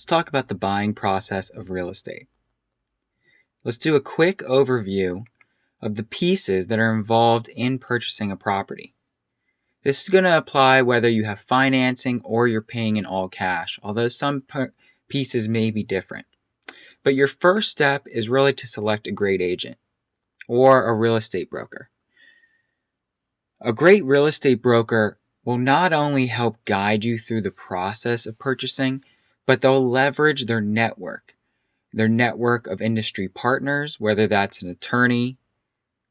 let's talk about the buying process of real estate. Let's do a quick overview of the pieces that are involved in purchasing a property. This is going to apply whether you have financing or you're paying in all cash, although some pieces may be different. But your first step is really to select a great agent or a real estate broker. A great real estate broker will not only help guide you through the process of purchasing, but they'll leverage their network of industry partners, whether that's an attorney,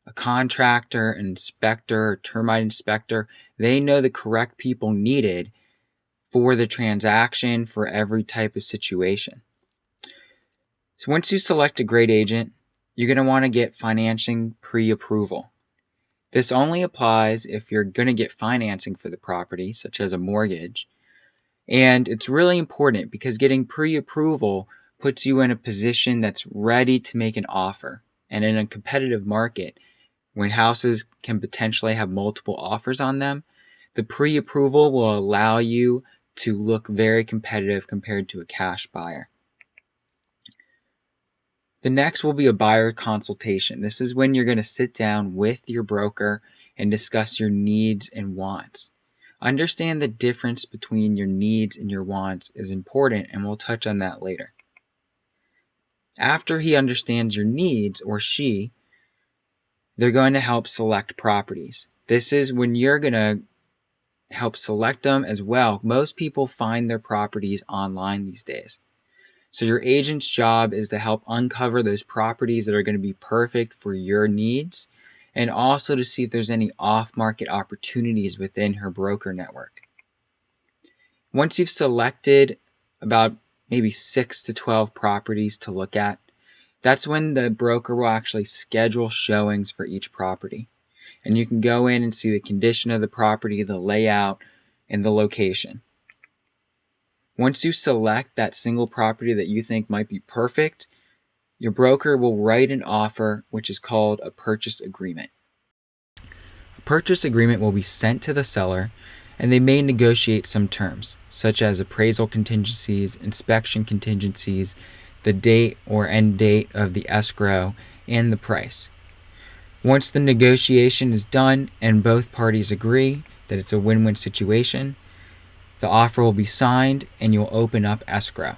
a contractor, an inspector, a termite inspector. They know the correct people needed for the transaction for every type of situation. So once you select a great agent, you're going to want to get financing pre-approval. This only applies if you're going to get financing for the property, such as a mortgage. And it's really important because getting pre-approval puts you in a position that's ready to make an offer. And in a competitive market, when houses can potentially have multiple offers on them, the pre-approval will allow you to look very competitive compared to a cash buyer. The next will be a buyer consultation. This is when you're going to sit down with your broker and discuss your needs and wants. Understand the difference between your needs and your wants is important, and we'll touch on that later. After he understands your needs, or she, they're going to help select properties. This is when you're going to help select them as well. Most people find their properties online these days. So your agent's job is to help uncover those properties that are going to be perfect for your needs, and also to see if there's any off-market opportunities within her broker network. Once you've selected about maybe 6 to 12 properties to look at, that's when the broker will actually schedule showings for each property. And you can go in and see the condition of the property, the layout, and the location. Once you select that single property that you think might be perfect, your broker will write an offer, which is called a purchase agreement. A purchase agreement will be sent to the seller, and they may negotiate some terms, such as appraisal contingencies, inspection contingencies, the date or end date of the escrow, and the price. Once the negotiation is done and both parties agree that it's a win-win situation, the offer will be signed and you'll open up escrow.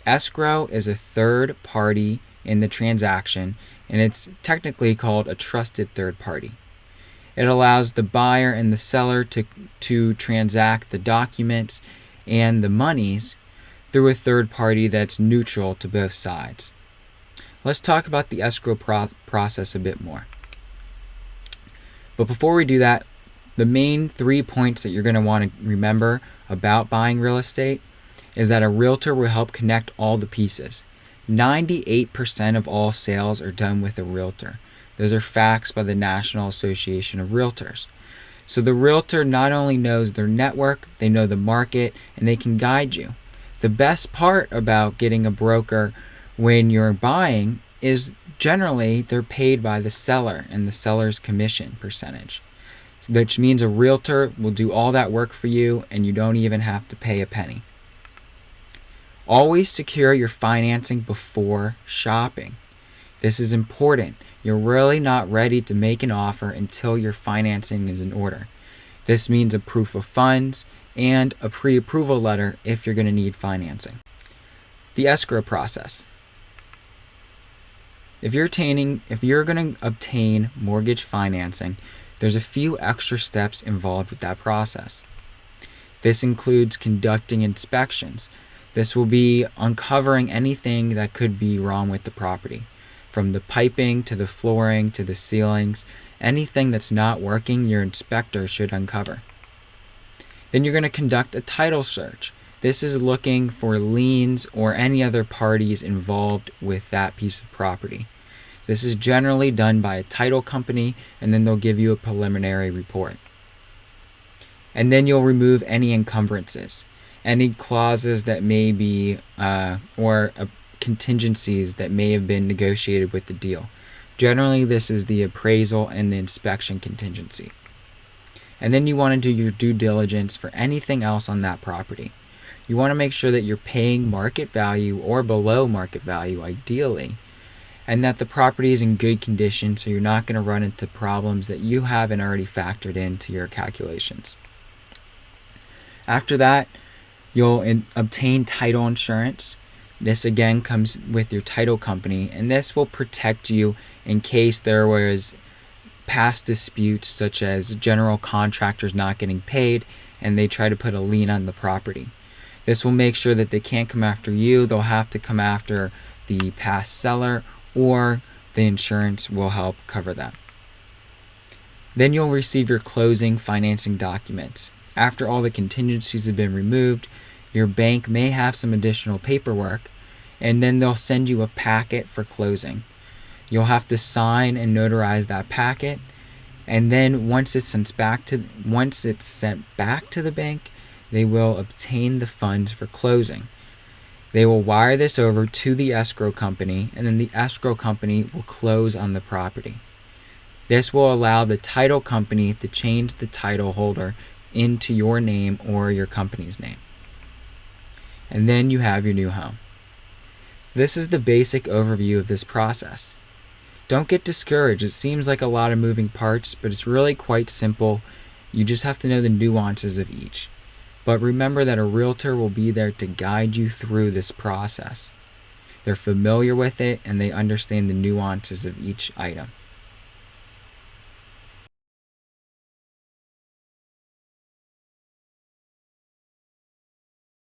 Escrow is a third party in the transaction, and it's technically called a trusted third party. It allows the buyer and the seller to transact the documents and the monies through a third party that's neutral to both sides. Let's talk about the escrow process a bit more. But before we do that, the main 3 points that you're going to want to remember about buying real estate is that a realtor will help connect all the pieces. 98% of all sales are done with a realtor. Those are facts by the National Association of Realtors. So the realtor not only knows their network, they know the market, and they can guide you. The best part about getting a broker when you're buying is generally they're paid by the seller and the seller's commission percentage, which means a realtor will do all that work for you and you don't even have to pay a penny. Always secure your financing before shopping. This is important. You're really not ready to make an offer until your financing is in order. This means a proof of funds and a pre-approval letter if you're going to need financing. The escrow process. If you're going to obtain mortgage financing, there's a few extra steps involved with that process. This includes conducting inspections. This will be uncovering anything that could be wrong with the property, from the piping to the flooring to the ceilings. Anything that's not working, your inspector should uncover. Then you're going to conduct a title search. This is looking for liens or any other parties involved with that piece of property. This is generally done by a title company, and then they'll give you a preliminary report. And then you'll remove any encumbrances, any clauses that may be, contingencies that may have been negotiated with the deal. Generally, this is the appraisal and the inspection contingency. And then you want to do your due diligence for anything else on that property. You want to make sure that you're paying market value or below market value, ideally, and that the property is in good condition so you're not going to run into problems that you haven't already factored into your calculations. After that, you'll obtain title insurance. This again comes with your title company, and this will protect you in case there was past disputes such as general contractors not getting paid and they try to put a lien on the property. This will make sure that they can't come after you. They'll have to come after the past seller, or the insurance will help cover that. Then you'll receive your closing financing documents. After all the contingencies have been removed, your bank may have some additional paperwork, and then they'll send you a packet for closing. You'll have to sign and notarize that packet, and then once it's sent back to the bank, they will obtain the funds for closing. They will wire this over to the escrow company, and then the escrow company will close on the property. This will allow the title company to change the title holder into your name or your company's name. And then you have your new home. So this is the basic overview of this process. Don't get discouraged. It seems like a lot of moving parts, but it's really quite simple. You just have to know the nuances of each. But remember that a realtor will be there to guide you through this process. They're familiar with it and they understand the nuances of each item.